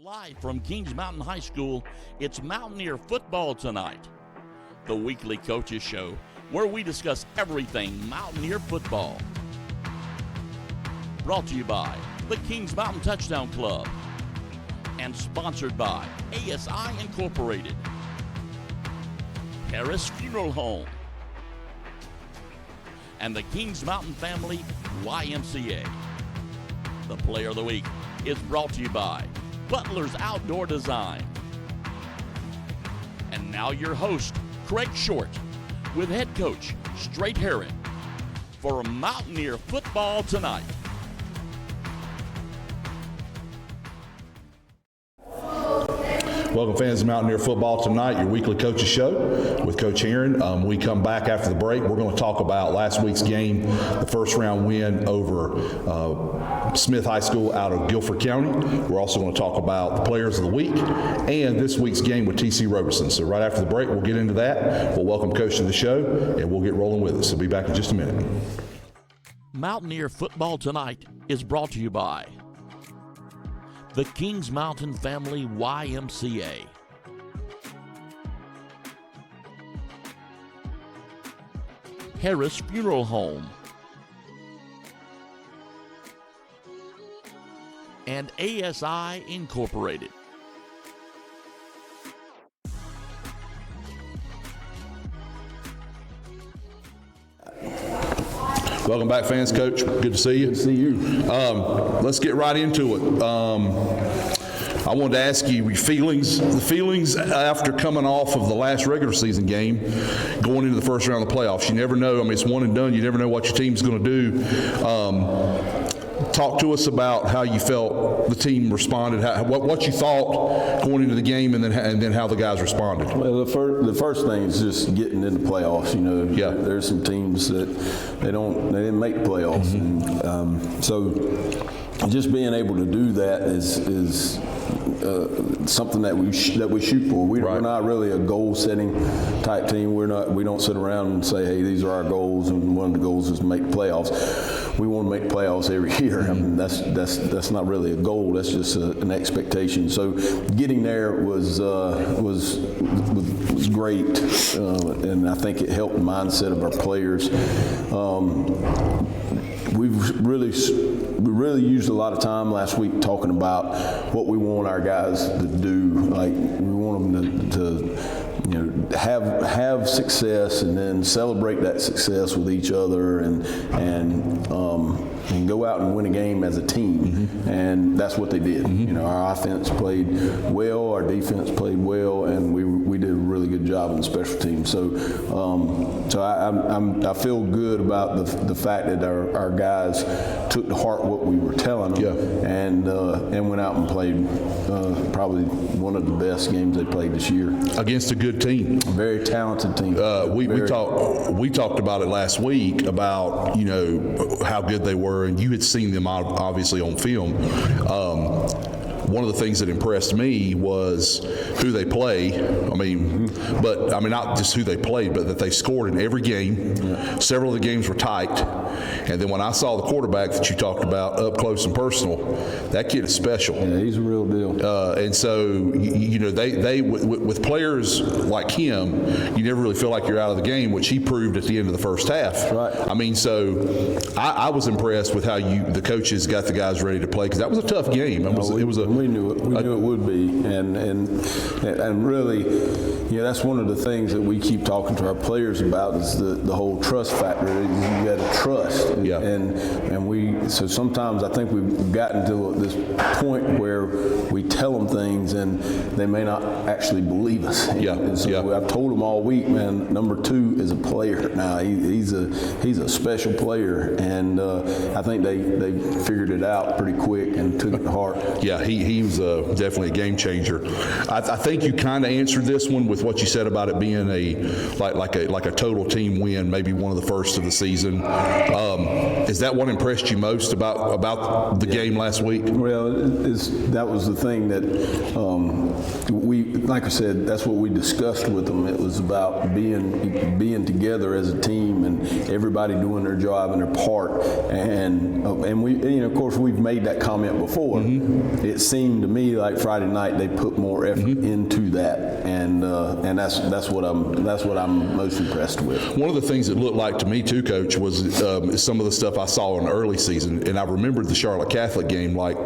Live from Kings Mountain High School, it's Mountaineer football tonight, the weekly coaches show where we discuss everything Mountaineer football. Brought to you by the Kings Mountain Touchdown Club and sponsored by ASI Incorporated, Harris Funeral Home, and the Kings Mountain Family YMCA. The Player of the Week is brought to you by Butler's Outdoor Design. And now your host, Craig Short, with head coach Straight Herron for Mountaineer football tonight. Welcome, fans of Mountaineer football tonight, your weekly coaches show with Coach Herron. We come back after the break. We're going to talk about last week's game, the first round win over Smith High School out of Guilford County. We're also going to talk about the players of the week and this week's game with T.C. Roberson. So right after the break, we'll get into that. We'll welcome Coach to the show, and we'll get rolling with us. So be back in just a minute. Mountaineer football tonight is brought to you by the Kings Mountain Family YMCA, Harris Funeral Home, and ASI Incorporated. Welcome back, fans. Coach, good to see you. Good to see you. Let's get right into it. I wanted to ask you the feelings after coming off of the last regular season game, going into the first round of the playoffs. You never know. I mean, it's one and done. You never know what your team's going to do. Talk to us about how you felt the team responded, what you thought going into the game, and then how the guys responded. Well, the first thing is just getting into playoffs. You know, yeah. There's some teams that they didn't make playoffs, and so just being able to do that is something that we shoot for. We're not really a goal-setting type team. We don't sit around and say, hey, these are our goals, and one of the goals is to make playoffs. We want to make playoffs every year. I mean, that's not really a goal. That's just an expectation. So getting there was great, and I think it helped the mindset of our players. We really used a lot of time last week talking about what we want our guys to do. Like, we want them to have success, and then celebrate that success with each other, and go out and win a game as a team. And that's what they did. You know, our offense played well, our defense played well, and we did a really good job on the special teams. So I feel good about the fact that our guys took to heart what we were telling them, and went out and played probably one of the best games they played this year against a good team, a very talented team. We talked about it last week about how good they were, and you had seen them obviously on film. One of the things that impressed me was who they play. Not just who they played, but that they scored in every game. Yeah. Several of the games were tight. And then when I saw the quarterback that you talked about up close and personal, that kid is special. Yeah, he's a real deal. And so, they with players like him, you never really feel like you're out of the game, which he proved at the end of the first half. That's right. I mean, so I was impressed with how the coaches got the guys ready to play, because that was a tough game. We knew it. We knew it would be, and really, that's one of the things that we keep talking to our players about, is the whole trust factor. You got to trust, and so sometimes I think we've gotten to this point where we tell them things and they may not actually believe us. And so I've told them all week, man, number 2 is a player now. He's a special player, and I think they figured it out pretty quick and took it to heart. Yeah, he was definitely a game changer. I think you kind of answered this one with what you said about it being like a total team win, maybe one of the first of the season. Is that what impressed you most about the game last week? Well, that was the thing that like I said, that's what we discussed with them. It was about being together as a team and everybody doing their job and their part. And we, of course, we've made that comment before. It seemed seemed to me like Friday night they put more effort into that, and that's what I'm most impressed with. One of the things that looked like to me too, Coach, was some of the stuff I saw in the early season, and I remembered the Charlotte Catholic game. Like,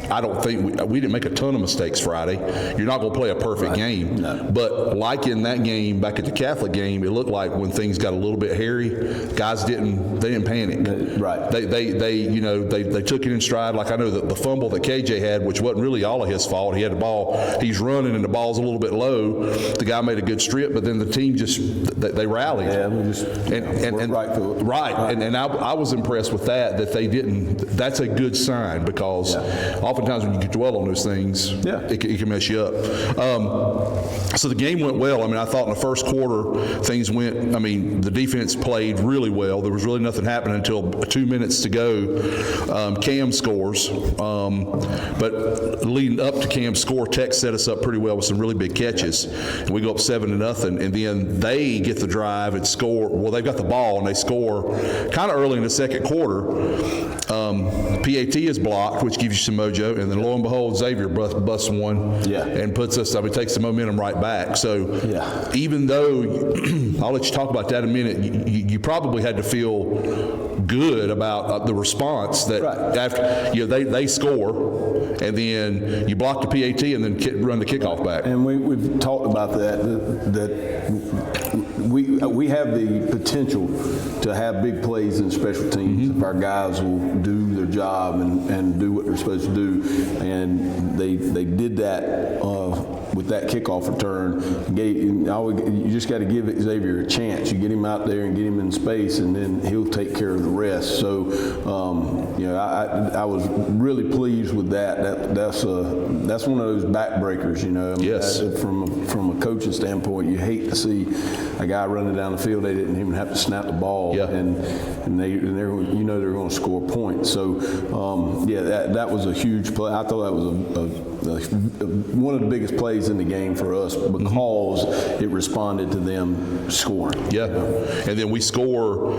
I don't think we didn't make a ton of mistakes Friday. You're not going to play a perfect game, but like in that game back at the Catholic game, it looked like when things got a little bit hairy, guys didn't panic. Right. They took it in stride. Like I know the fumble that KJ had, which wasn't really all of his fault. He had the ball. He's running and the ball's a little bit low. The guy made a good strip, but then the team they rallied. Yeah, we just right through it. Right. And I was impressed with that they didn't. That's a good sign because oftentimes when you dwell on those things, it can mess you up. So the game went well. I mean, I thought in the first quarter things went. I mean, the defense played really well. There was really nothing happening until 2 minutes to go. Cam scores, but leading up to Cam's score, Tech set us up pretty well with some really big catches, and we go up 7-0, and then they get the drive and score. Well, they've got the ball and they score kind of early in the second quarter. PAT is blocked, which gives you some mojo, and then lo and behold, Xavier busts one and puts us. I mean, takes the momentum right back. So even though I'll let you talk about that in a minute, you probably had to feel good about the response that after they score, and then you block the PAT and then run the kickoff back. And we've talked about that we have the potential to have big plays in special teams if our guys will do their job and do what they're supposed to do. And they did that with that kickoff return. You just got to give Xavier a chance. You get him out there and get him in space, and then he'll take care of the rest. So, I was really pleased with that. That's one of those backbreakers, Yes. From a coaching standpoint, you hate to see a guy running down the field. They didn't even have to snap the ball, and they're going to score points. So, that was a huge play. I thought that was one of the biggest plays in the game for us because it responded to them scoring. Yeah, and then we score.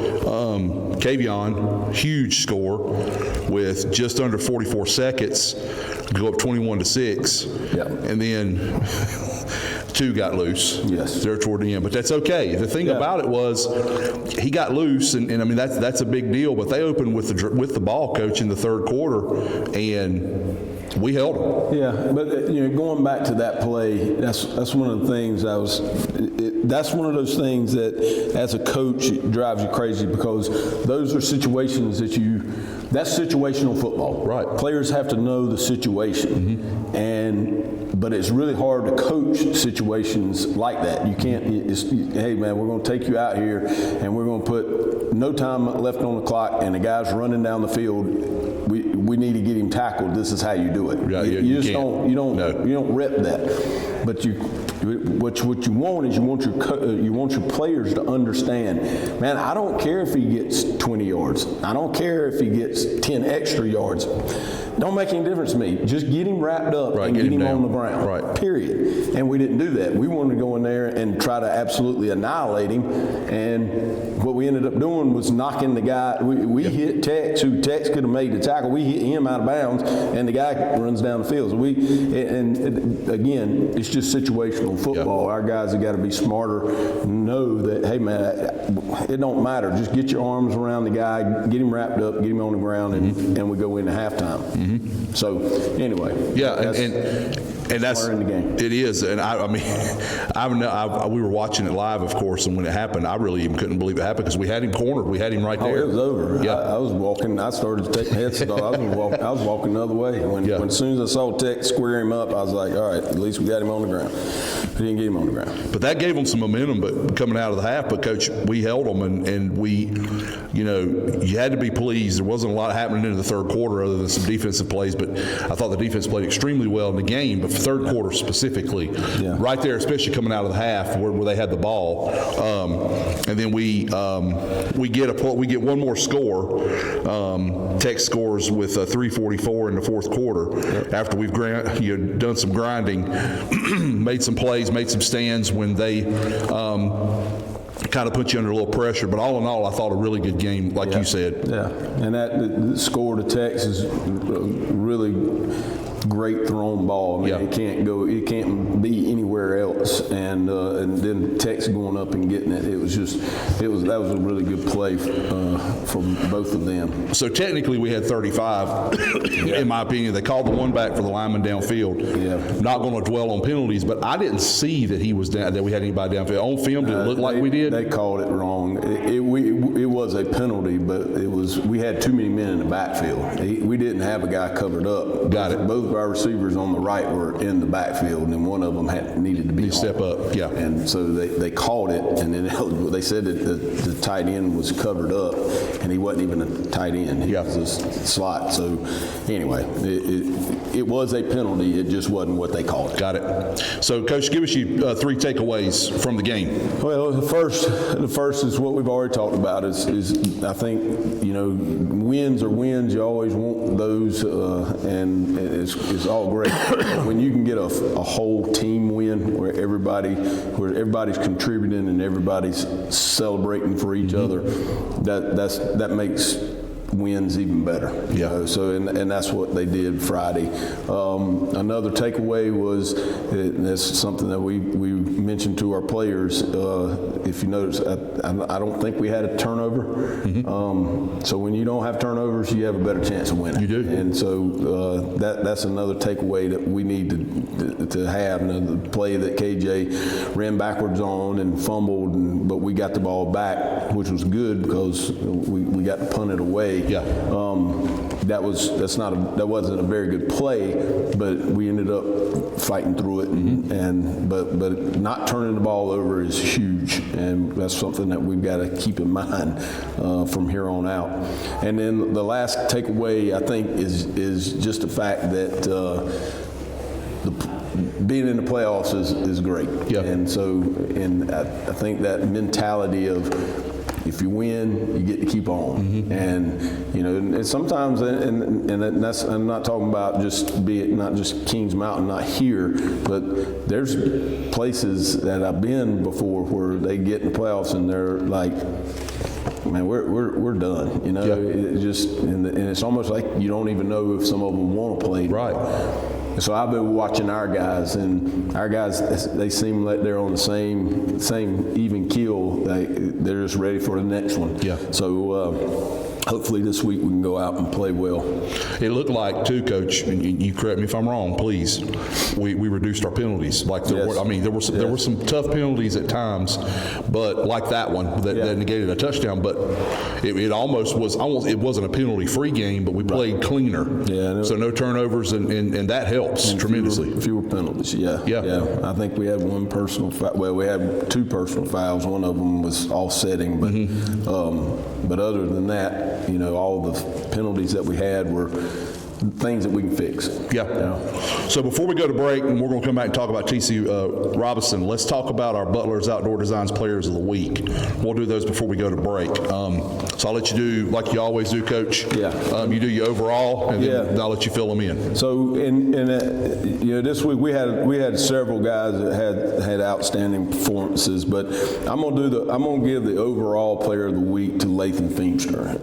Kavion, huge score with just under 44 seconds, go up 21-6, and then 2 got loose. Yes, there toward the end, but that's okay. The thing about it was he got loose, and I mean that's a big deal. But they opened with the ball, Coach, in the third quarter, and we held them. Yeah, but going back to that play, that's one of the things that's one of those things that, as a coach, it drives you crazy because those are situations that's situational football. Right. Players have to know the situation, but it's really hard to coach situations like that. You can't. Hey man, we're going to take you out here, and we're going to put no time left on the clock, and the guy's running down the field. We need to get him tackled. This is how you do it. Yeah, you just don't. You don't rep that. But what you want is you want your players to understand. Man, I don't care if he gets 20 yards. I don't care if he gets 10 extra yards. Don't make any difference to me. Just get him wrapped up and get him on the ground. Right. Period. And we didn't do that. We wanted to go in there and try to absolutely annihilate him. And what we ended up doing was knocking the guy. We hit Tex, who Tex could have made the tackle. We hit him out of bounds, and the guy runs down the field. So and again, it's just situational football. Our guys have got to be smarter, know that, hey man, it don't matter. Just get your arms around the guy, get him wrapped up, get him on the ground, and we go into halftime. So anyway, and that's in the game. It is, and we were watching it live, of course, and when it happened, I really even couldn't believe it happened because we had him cornered, we had him right there. It was over. Yeah. I was walking. I started taking headstock. I was walking the other way. When as soon as I saw Tech square him up, I was like, all right, at least we got him on the ground. We didn't get him on the ground. But that gave them some momentum. But coming out of the half, but Coach, we held them, and we, you had to be pleased. There wasn't a lot happening in the third quarter other than some defensive plays, but I thought the defense played extremely well in the game. But for third quarter specifically, right there, especially coming out of the half where they had the ball, and then we get one more score. Tech scores with 3:44 in the fourth quarter after we've done some grinding, made some plays, made some stands when they kind of put you under a little pressure. But all in all, I thought a really good game, like you said. Yeah, and the score to Tech is really great thrown ball. I mean, it can't be anywhere else. And then Tech's going up and getting it. That was a really good play from both of them. So technically we had 35, in my opinion. They called the one back for the lineman downfield. Yeah. Not going to dwell on penalties, but I didn't see that that we had anybody downfield. On film, did it look like we did? They called it wrong. It was a penalty, but we had too many men in the backfield. We didn't have a guy covered up. Got it. Both of our receivers on the right were in the backfield, and one of them needed to be step up. Yeah. And so they called it, and then they said that the tight end was covered up, and he wasn't even a tight end. He was a slot. So anyway, it was a penalty. It just wasn't what they called it. Got it. So, Coach, give us your 3 takeaways from the game. Well, the first is what we've already talked about. Is I think wins are wins. You always want those, and it's all great when you can get a whole team win where everybody's contributing and everybody's celebrating for each other. That makes wins even better. So and that's what they did Friday. Another takeaway was, and that's something that we mentioned to our players. If you notice, I don't think we had a turnover. So when you don't have turnovers, you have a better chance of winning. You do. And so that's another takeaway that we need to have. And the play that KJ ran backwards on and fumbled, but we got the ball back, which was good because we got punted away. Yeah. That wasn't a very good play, but we ended up fighting through it, but not turning the ball over is huge, and that's something that we've got to keep in mind from here on out. And then the last takeaway, I think, is just the fact that being in the playoffs is great. Yeah. And so, I think that mentality of, if you win, you get to keep on. And and sometimes, and that's, I'm not talking about not just Kings Mountain, not here, but there's places that I've been before where they get in the playoffs and they're like, man, we're done. It just and it's almost like you don't even know if some of them want to play. Right. So I've been watching our guys, and our guys, they seem like they're on the same even keel. They're just ready for the next one. Yeah. So hopefully this week we can go out and play well. It looked like, too, Coach, and you correct me if I'm wrong, please, we reduced our penalties. Like there were some tough penalties at times, but like that one that negated a touchdown. But it almost wasn't a penalty-free game, but we played cleaner. Yeah. So no turnovers, and that helps tremendously. Fewer penalties. Yeah. I think we had one personal foul. Well, we had 2 personal fouls. One of them was offsetting, but other than that, all the penalties that we had were things that we can fix. Yeah. So before we go to break, and we're going to come back and talk about T.C. Robinson, let's talk about our Butler's Outdoor Designs Players of the Week. We'll do those before we go to break. So I'll let you do like you always do, Coach. Yeah. You do your overall, and then I'll let you fill them in. So this week we had several guys that had outstanding performances, but I'm gonna give the overall Player of the Week to Lathan Feimster.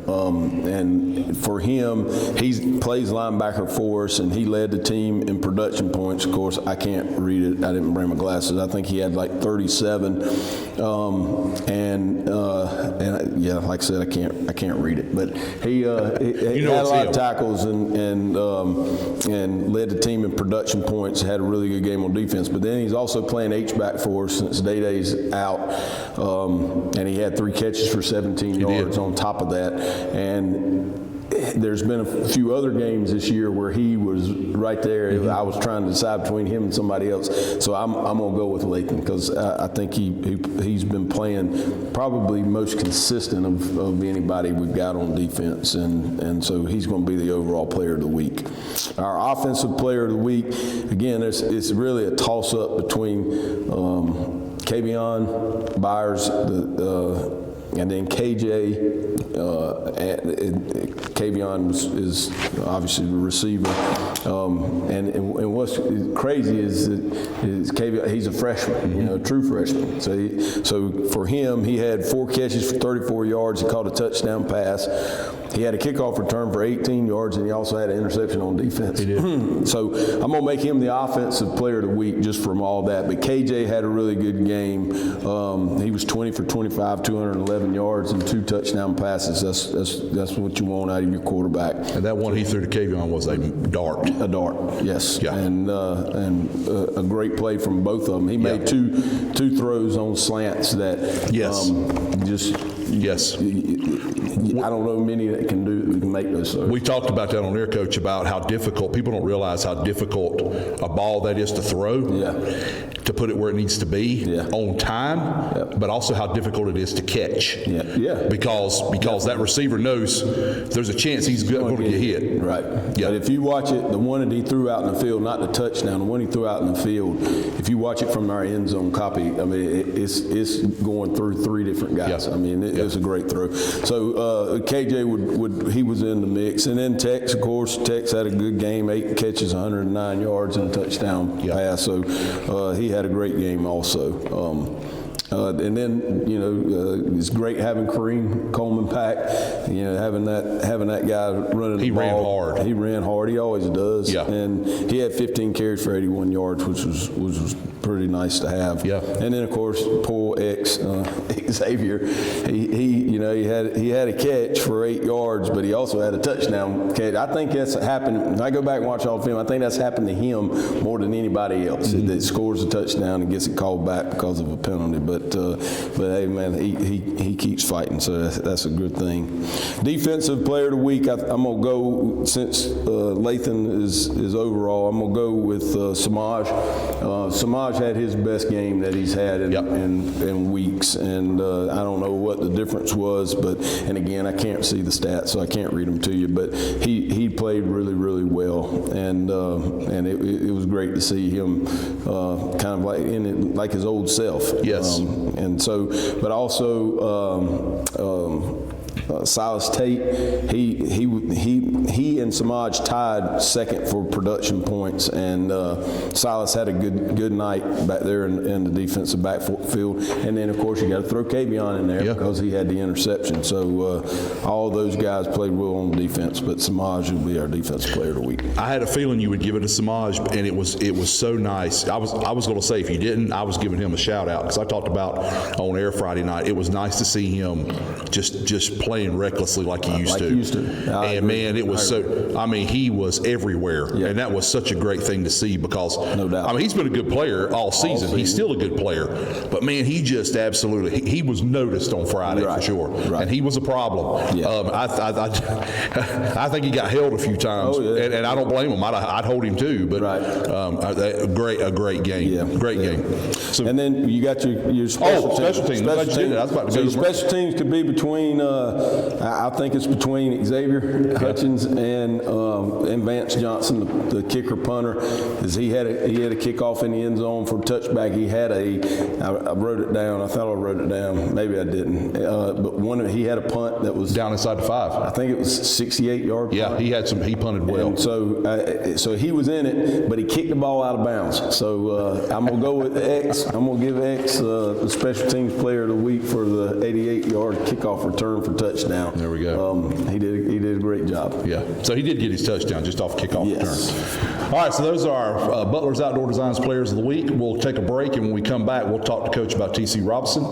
And for him, he plays linebacker for us, and he led the team in production points. Of course, I can't read it. I didn't bring my glasses. I think he had like 37. Like I said, I can't read it. But he had a lot of tackles and led the team in production points. Had a really good game on defense. But then he's also playing H-back for us since Day-Day's out, and he had 3 catches for 17 yards on top of that. And there's been a few other games this year where he was right there. I was trying to decide between him and somebody else. So I'm going to go with Lathan because I think he's been playing probably most consistent of anybody we've got on defense. And so he's going to be the overall Player of the Week. Our Offensive Player of the Week, again, it's really a toss-up between Kavion Byers, and then KJ. Kavion is obviously the receiver, and what's crazy is Kavion, he's a freshman, a true freshman. So for him, he had 4 catches for 34 yards. He caught a touchdown pass. He had a kickoff return for 18 yards, and he also had an interception on defense. He did. So I'm going to make him the offensive player of the week just from all that. But KJ had a really good game. He was 20 for 25, 211 yards, and 2 touchdown passes. That's what you want out of your quarterback. And that one he threw to Kavion was a dart. A dart, yes. Yeah. And a great play from both of them. He made two throws on slants that Yes. I don't know many that can make those throws. We talked about that on air, Coach, about how difficult, people don't realize how difficult a ball that is to throw, to put it where it needs to be on time, but also how difficult it is to catch. Because that receiver knows there's a chance he's going to get hit. Right. Yeah. But if you watch it, the one that he threw out in the field, not the touchdown, the one he threw out in the field, if you watch it from our end zone copy, I mean, it's going through 3 different guys. I mean, it's a great throw. So KJ he was in the mix. And then Tex, of course, Tex had a good game, 8 catches, 109 yards and a touchdown pass. So he had a great game also. And then, it's great having Kareem Coleman back. Having that guy running the ball. He ran hard. He always does. Yeah. And he had 15 carries for 81 yards, which was pretty nice to have. Yeah. And then, of course, poor Xavier. He had a catch for 8 yards, but he also had a touchdown catch. I think that's happened. When I go back and watch all the film, I think that's happened to him more than anybody else. That scores a touchdown and gets it called back because of a penalty. But hey, man, he keeps fighting, so that's a good thing. Defensive player of the week, I'm gonna go, since Lathan is overall, I'm gonna go with Samaj. Samaj had his best game that he's had in weeks, and I don't know what the difference was, and again, I can't see the stats, so I can't read them to you, but he played really, really well, and it was great to see him kind of like his old self. Yes. And so, but also Silas Tate, he and Samaj tied second for production points, and Silas had a good night back there in the defensive backfield. And then, of course, you got to throw Kavion in there because he had the interception. So all those guys played well on defense, but Samaj will be our defensive player of the week. I had a feeling you would give it to Samaj, and it was so nice. I was going to say, if you didn't, I was giving him a shout out, because I talked about on air Friday night. It was nice to see him just playing recklessly like he used to. And man, it was so. I mean, he was everywhere, and that was such a great thing to see, because no doubt. I mean, he's been a good player all season. He's still a good player, but man, he just absolutely he was noticed on Friday for sure, and he was a problem. Yeah. I think he got held a few times, and I don't blame him. I'd hold him too, but a great game. Yeah. Great game. So, and then you got your special teams. Your special teams could be between. I think it's between Xavier Hutchins and Vance Johnson, the kicker punter. Is he had a kickoff in the end zone for a touchback. He had I wrote it down. I thought I wrote it down. Maybe I didn't. But he had a punt that was down inside the 5. I think it was 68-yard punt. Yeah, he punted well. And so he was in it, but he kicked the ball out of bounds. So I'm gonna go with X. I'm gonna give X the special teams player of the week for the 88-yard kickoff return for touchdown. There we go. He did a great job. Yeah. So he did get his touchdown just off kickoff return. All right. So those are our Butler's Outdoor Designs players of the week. We'll take a break, and when we come back, we'll talk to Coach about T.C. Robinson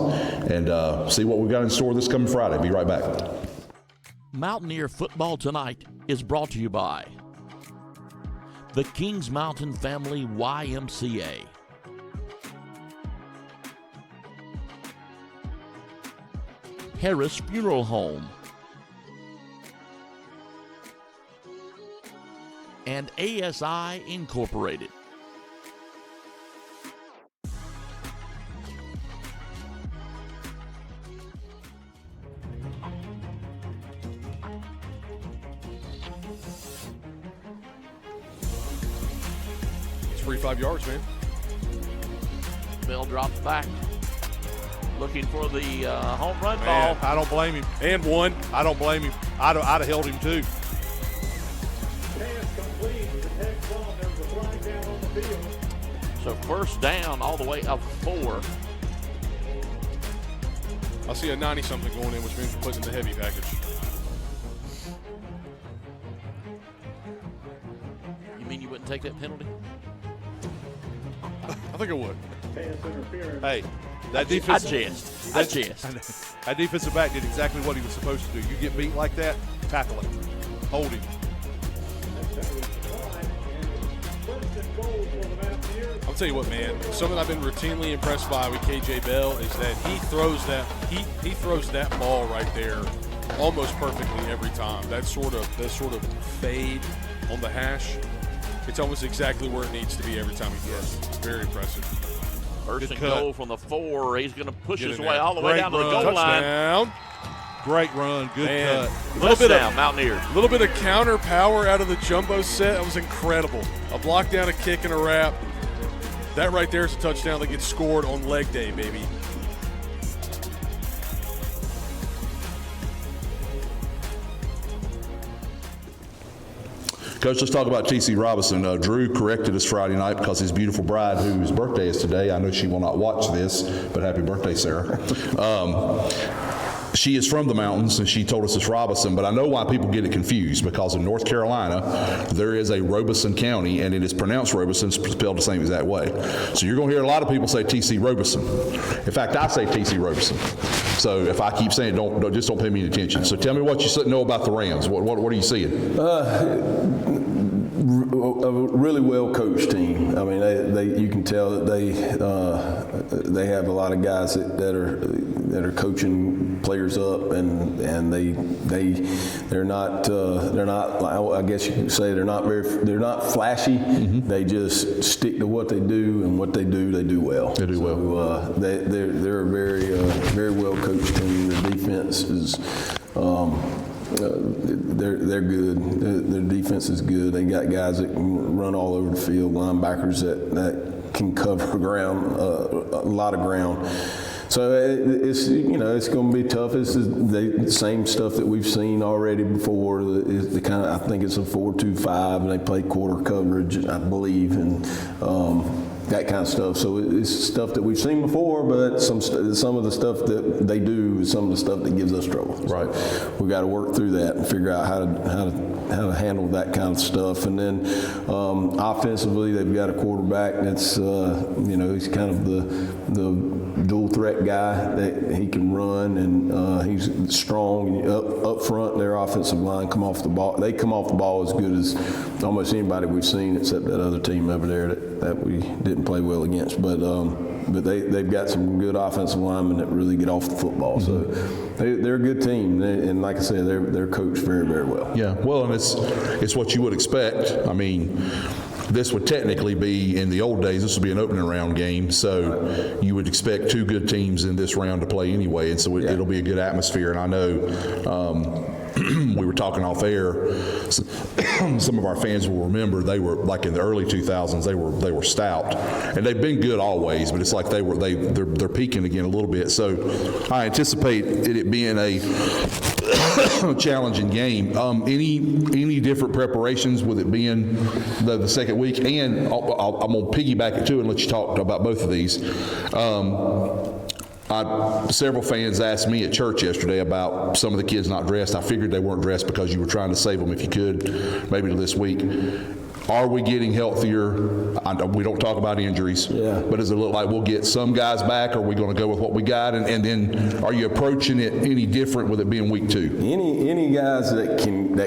and see what we've got in store this coming Friday. Be right back. Mountaineer Football Tonight is brought to you by the Kings Mountain Family YMCA. Harris Funeral Home, and ASI Incorporated. It's 45 yards, man. Bill drops back, looking for the home run ball. I don't blame him. And one. I don't blame him. I'd have held him too. So first down all the way up 4. I see a 90-something going in, which means we're putting in the heavy package. take that penalty? I think I would. Hey, that defense. I jest. That defensive back did exactly what he was supposed to do. You get beat like that, tackle him, hold him. I'll tell you what, man. Something I've been routinely impressed by with KJ Bell is that he throws that ball right there almost perfectly every time. That sort of fade on the hash, it's almost exactly where it needs to be every time he throws. It's very impressive. First and cut. goal from the 4. He's going to push Get his in way there. all the way Great down to the run. goal line. Touchdown. Great run, good Man. cut. Little bit Touchdown, of Mountaineer. A little bit of counter power out of the jumbo set. That was incredible. A block down, a kick, and a wrap. That right there is a touchdown that gets scored on leg day, baby. Coach, let's talk about T.C. Robinson. Drew corrected us Friday night because his beautiful bride, whose birthday is today, I know she will not watch this, but happy birthday, Sarah. She is from the mountains, and she told us it's Robinson, but I know why people get it confused, because in North Carolina, there is a Robeson County, and it is pronounced Robeson, spelled the same exact way. So you're going to hear a lot of people say T.C. Robeson. In fact, I say T.C. Robeson. So if I keep saying it, just don't pay me any attention. So tell me what you know about the Rams. What are you seeing? A really well coached team. I mean, you can tell that they have a lot of guys that are coaching players up, and they're not I guess you could say they're not flashy. Mm-hmm. They just stick to what they do, and what they do well. They do well. They're a very well coached team. The defense is. They're good. Their defense is good. They got guys that can run all over the field, linebackers that can cover ground, a lot of ground. So it's going to be tough. It's the same stuff that we've seen already before. I think it's a 4-2-5, and they play quarter coverage, I believe, and that kind of stuff. So it's stuff that we've seen before, but some of the stuff that they do is some of the stuff that gives us trouble. Right. So we've got to work through that and figure out how to handle that kind of stuff. And then offensively, they've got a quarterback that's he's kind of the dual threat guy that he can run, and he's strong. Up front, their offensive line come off the ball. They come off the ball as good as almost anybody we've seen, except that other team over there that we didn't play well against. But they've got some good offensive linemen that really get off the football. So they're a good team, and like I said, they're coached very, very well. Yeah, well, and it's what you would expect. I mean, this would technically be, in the old days, this would be an opening round game, so you would expect two good teams in this round to play anyway, and so it'll be a good atmosphere. And I know we were talking off air, some of our fans will remember they were, like in the early 2000s, they were stout, and they've been good always, but it's like they're peaking again a little bit. So I anticipate it being a challenging game. Any different preparations with it being the second week? And I'm going to piggyback it too and let you talk about both of these. Several fans asked me at church yesterday about some of the kids not dressed. I figured they weren't dressed because you were trying to save them if you could, maybe to this week. Are we getting healthier? We don't talk about injuries, but does it look like we'll get some guys back, or are we going to go with what we got? And then are you approaching it any different with it being week 2? Any guys that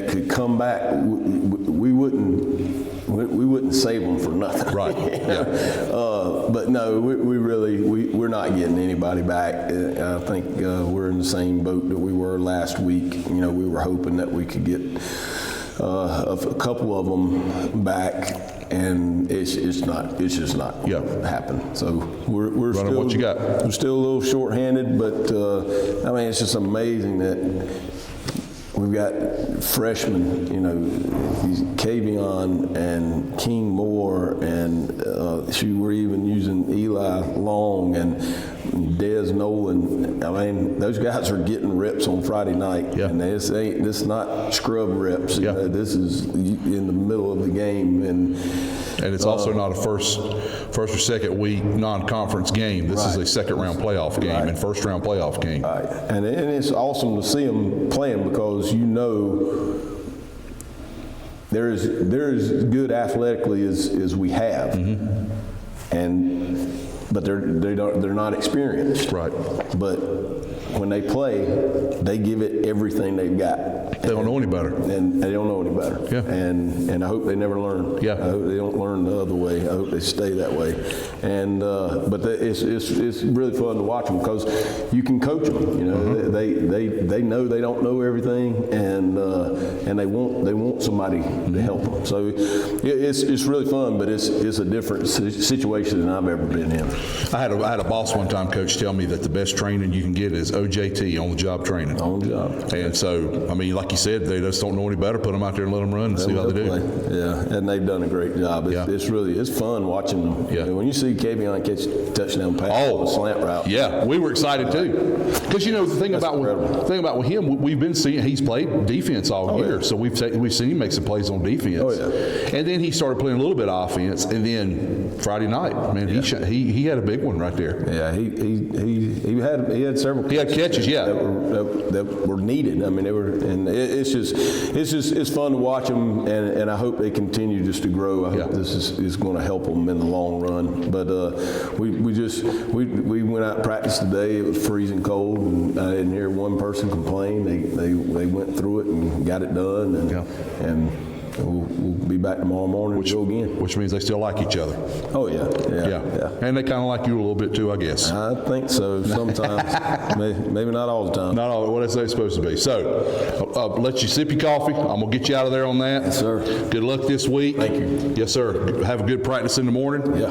could come back, we wouldn't save them for nothing. Right. Yeah. But no, we're not getting anybody back. I think we're in the same boat that we were last week. We were hoping that we could get a couple of them back, and it's just not happen. So we're still what you got. We're still a little short-handed, but it's just amazing that we've got freshmen, Kavion and King Moore, and we're even using Eli Long and Dez Nolan. Those guys are getting reps on Friday night, and this is not scrub reps. Yeah. This is in the middle of the game, and it's also not a first or second week non-conference game. This is a second round playoff game and first round playoff game. Right. And it's awesome to see them playing, because they're as good athletically as we have, but they're not experienced. Right. But when they play, they give it everything they've got. They don't know any better. And they don't know any better. Yeah. And I hope they never learn. Yeah. I hope they don't learn the other way. I hope they stay that way. And but it's really fun to watch them because you can coach them. You know, they know they don't know everything, and they want somebody to help them. So it's really fun, but it's a different situation than I've ever been in. I had a boss one time, coach, tell me that the best training you can get is OJT, on the job training. On the job. And so, I mean, like you said, they just don't know any better. Put them out there and let them run and see how they do. Yeah, and they've done a great job. It's fun watching them. Yeah. When you see Kavion catch a touchdown pass on a slant route. Yeah, we were excited too. Because, you know, the thing about with him, we've been seeing, he's played defense all year. So we've seen him make some plays on defense. Oh, yeah. And then he started playing a little bit of offense. And then Friday night, man, he had a big one right there. Yeah, he had several. He had catches, yeah, that were needed. I mean, they were, and it's fun to watch them, and I hope they continue just to grow. I hope this is going to help them in the long run. But we went out and practiced today. It was freezing cold, and I didn't hear one person complain. They went through it and got it done, and we'll be back tomorrow morning to go again. Which means they still like each other. Oh, yeah. And they kind of like you a little bit too, I guess. I think so sometimes. maybe not all the time. Not all what it's supposed to be. So, let you sip your coffee. I'm going to get you out of there on that. Yes, sir. Good luck this week. Thank you. Yes, sir. Have a good practice in the morning. Yeah.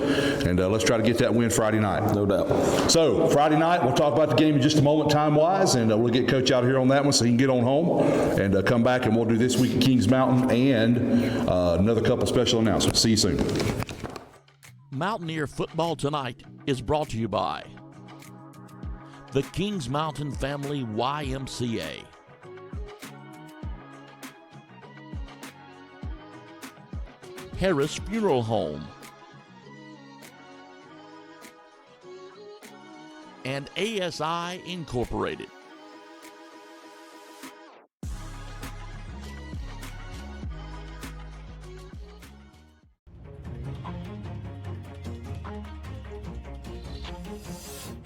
And let's try to get that win Friday night. No doubt. So, Friday night, we'll talk about the game in just a moment time-wise, and we'll get Coach out of here on that one so he can get on home and come back, and we'll do this week at Kings Mountain and another couple special announcements. See you soon. Mountaineer Football Tonight is brought to you by the Kings Mountain Family YMCA, Harris Funeral Home, and ASI Incorporated.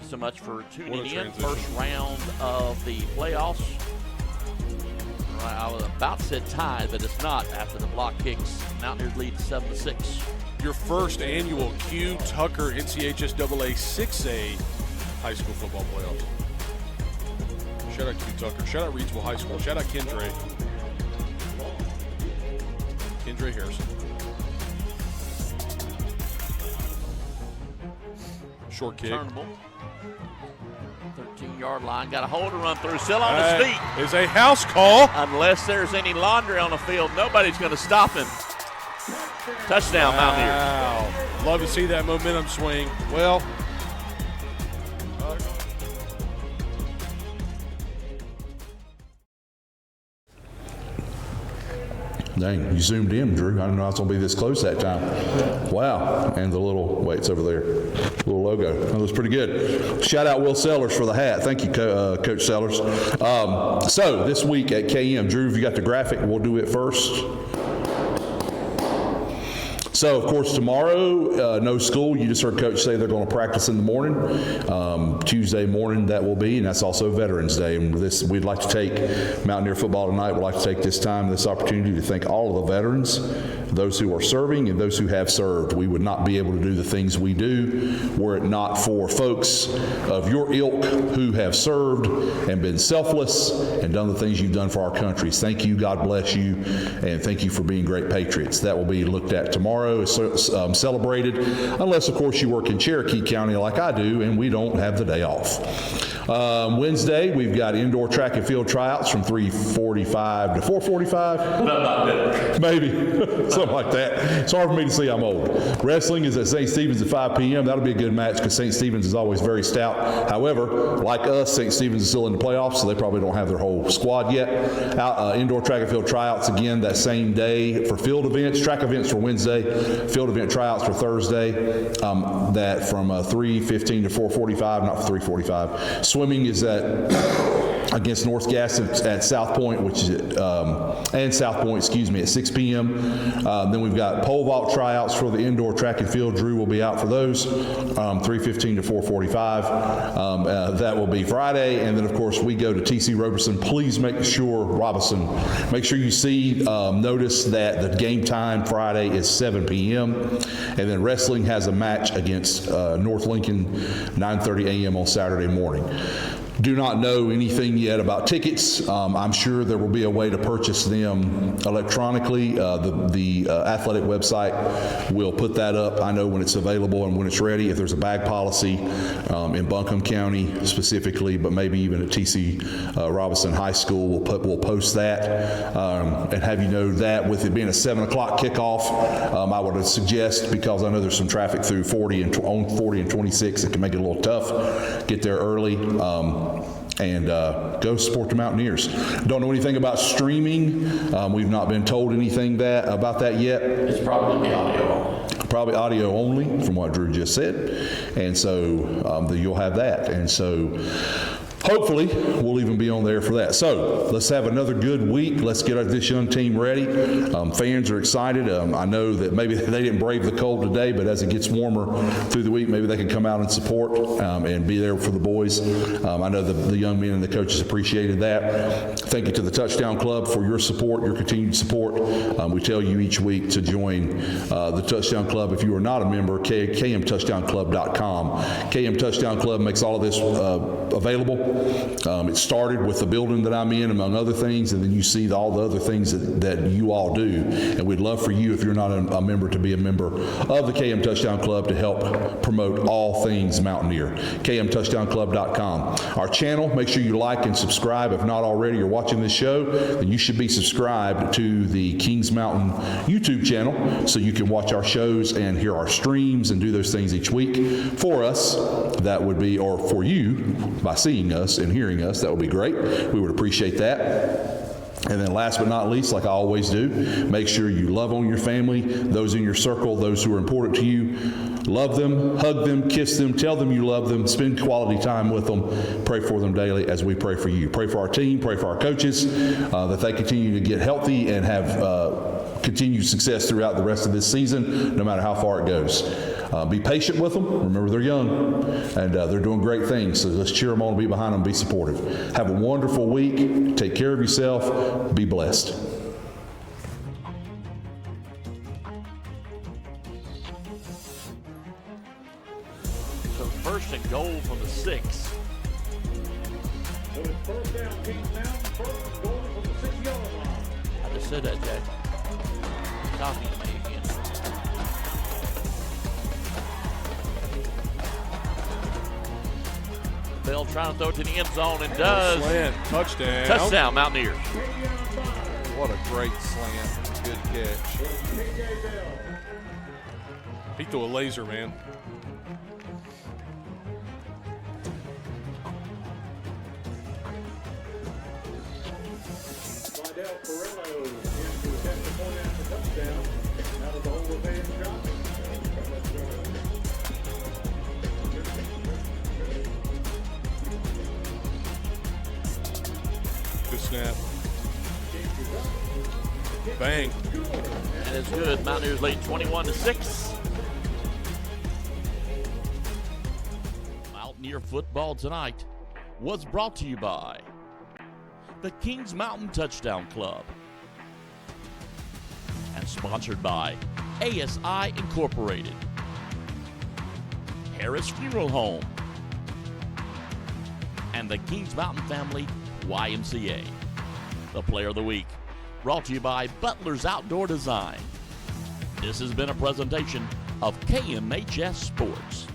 So much for tuning in. First round of the playoffs. Right, I was about to say tied, but it's not after the block kicks. Mountaineers lead 7-6. Your first annual Q Tucker NCHSAA 6A high school football playoffs. Shout out Q Tucker. Shout out Reedsville High School. Shout out Kendra Harrison. Short kick. Turnable. 13-yard line. Got a hole to run through. Still on his feet. Is a house call. Unless there's any laundry on the field, nobody's going to stop him. Touchdown, Mountaineers. Wow. Love to see that momentum swing. Well, Dang, you zoomed in, Drew. I didn't know I was going to be this close that time. Wow. And the little, it's over there. Little logo. That was pretty good. Shout out Will Sellers for the hat. Thank you, Coach Sellers. So this week at KM, Drew, if you got the graphic, we'll do it first. So, of course, tomorrow, no school. You just heard Coach say they're going to practice in the morning. Tuesday morning that will be, and that's also Veterans Day. And we'd like to take Mountaineer Football Tonight. We'd like to take this opportunity to thank all of the veterans, those who are serving and those who have served. We would not be able to do the things we do were it not for folks of your ilk who have served and been selfless and done the things you've done for our countries. Thank you. God bless you. And thank you for being great patriots. That will be looked at tomorrow. Celebrated, unless, of course, you work in Cherokee County like I do, and we don't have the day off. Wednesday, we've got indoor track and field tryouts from 3:45 to 4:45. Maybe. Something like that. It's hard for me to see. I'm old. Wrestling is at St. Stephen's at 5 p.m. That'll be a good match because St. Stephen's is always very stout. However, like us, St. Stephen's is still in the playoffs, so they probably don't have their whole squad yet. Indoor track and field tryouts again that same day for field events. Track events for Wednesday. Field event tryouts for Thursday. That from 3:15 to 4:45, not 3:45. Swimming is at against North Gas at South Point, which is and South Point, at 6 p.m. Then we've got pole vault tryouts for the indoor track and field. Drew will be out for those, 3:15 to 4:45. That will be Friday, and then of course we go to TC Roberson. Please make sure you see notice that the game time Friday is 7 p.m. and then wrestling has a match against North Lincoln 9:30 a.m. on Saturday morning. Do not know anything yet about tickets. I'm sure there will be a way to purchase them electronically. The athletic website will put that up. I know when it's available and when it's ready. If there's a bag policy in Buncombe County specifically, but maybe even at TC Robinson High School, we'll post that and have you know that with it being a 7 o'clock kickoff, I would suggest, because I know there's some traffic through 40 and 26, it can make it a little tough. Get there early. And go support the Mountaineers. Don't know anything about streaming. We've not been told anything about that yet. It's probably audio. Probably audio only, from what Drew just said. And so you'll have that. And so hopefully we'll even be on there for that. So let's have another good week. Let's get this young team ready. Fans are excited. I know that maybe they didn't brave the cold today, but as it gets warmer through the week, maybe they can come out and support and be there for the boys. I know the young men and the coaches appreciated that. Thank you to the Touchdown Club for your support, your continued support. We tell you each week to join the Touchdown Club. If you are not a member, kmtouchdownclub.com. KM Touchdown Club makes all of this available. It started with the building that I'm in, among other things, and then you see all the other things that you all do. And we'd love for you, if you're not a member, to be a member of the KM Touchdown Club to help promote all things Mountaineer. KMTouchdownClub.com. Our channel, make sure you like and subscribe. If not already, you're watching this show, then you should be subscribed to the Kings Mountain YouTube channel so you can watch our shows and hear our streams and do those things each week. For us, that would be, or for you, by seeing us and hearing us, that would be great. We would appreciate that. And then last but not least, like I always do, make sure you love on your family, those in your circle, those who are important to you. Love them, hug them, kiss them, tell them you love them, spend quality time with them, pray for them daily as we pray for you. Pray for our team, pray for our coaches, that they continue to get healthy and have continued success throughout the rest of this season, no matter how far it goes. Be patient with them. Remember, they're young, and they're doing great things, so let's cheer them on, be behind them, be supportive. Have a wonderful week. Take care of yourself. Be blessed. So first and goal from the 6. So it's first down, Kings Mountain, first and goal from the 6-yard line. I just said that, Jack. Talking to me again. Bell trying to throw it to the end zone and does. Slant, touchdown. Touchdown, Mountaineers. What a great slant. Good catch. He threw a laser, man. Good snap. Bang. And it's good. Mountaineers lead 21-6. Mountaineer football tonight was brought to you by the Kings Mountain Touchdown Club and sponsored by ASI Incorporated, Harris Funeral Home, and the Kings Mountain Family YMCA. The Player of the Week, brought to you by Butler's Outdoor Design. This has been a presentation of KMHS Sports.